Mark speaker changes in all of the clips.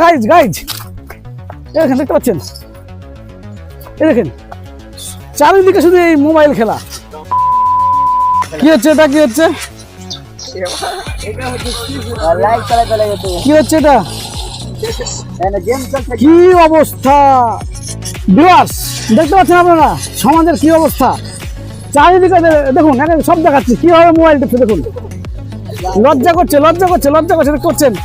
Speaker 1: Guys guys দেখেন, দেখতে পাচ্ছেন? এই দেখেন, চারিদিকে শুধু এই মোবাইল খেলা। কি হচ্ছে এটা? কি হচ্ছে? কি হচ্ছে এটা? কি অবস্থা ভিউয়ার্স, দেখতে পাচ্ছেন আপনারা সমাজের কি অবস্থা? চারিদিকে দেখুন, সব দেখাচ্ছি কিভাবে মোবাইল টিপছে। দেখুন, লজ্জা করছে, লজ্জা করছে, লজ্জা করছে। দেখতে পাচ্ছেন?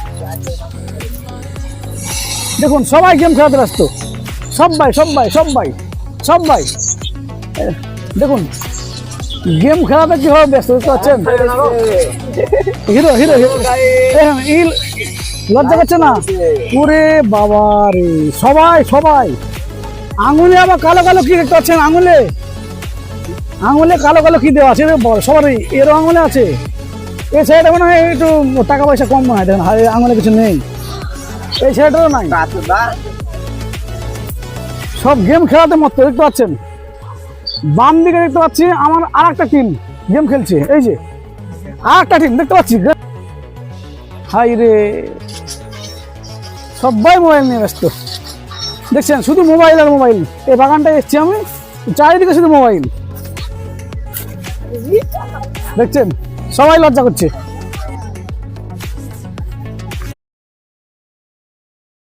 Speaker 1: দেখুন, সবাই গেম খেলাতে ব্যস্ত, সবাই সবাই সবাই সবাই। দেখুন গেম খেলাতে কিভাবে ব্যস্ত, দেখতে পাচ্ছেন? হিরো হিরো হিরো, লজ্জা করছে না? ওরে বাবা রে, সবাই সবাই। আঙুলে আবার কালো কালো কি দেখতে পাচ্ছেন? আঙুলে আঙুলে কালো কালো কি দেওয়া আছে? সবারই এরও আঙুলে আছে। এই সাইডে মনে হয় একটু টাকা পয়সা কম মনে হয়। দেখুন আঙুলে কিছু নেই, এই সাইডেও নাই। সব গেম খেলাতে মত, দেখতে পাচ্ছেন? বাম দিকে দেখতে পাচ্ছি আমার আর একটা টিম গেম খেলছে। এই যে আর একটা টিম দেখতে পাচ্ছি। হাই রে, সবাই মোবাইল নিয়ে ব্যস্ত। দেখছেন শুধু মোবাইল আর মোবাইল। এই বাগানটায় এসছি আমি, চারিদিকে শুধু মোবাইল। দেখছেন, সবাই লজ্জা করছে।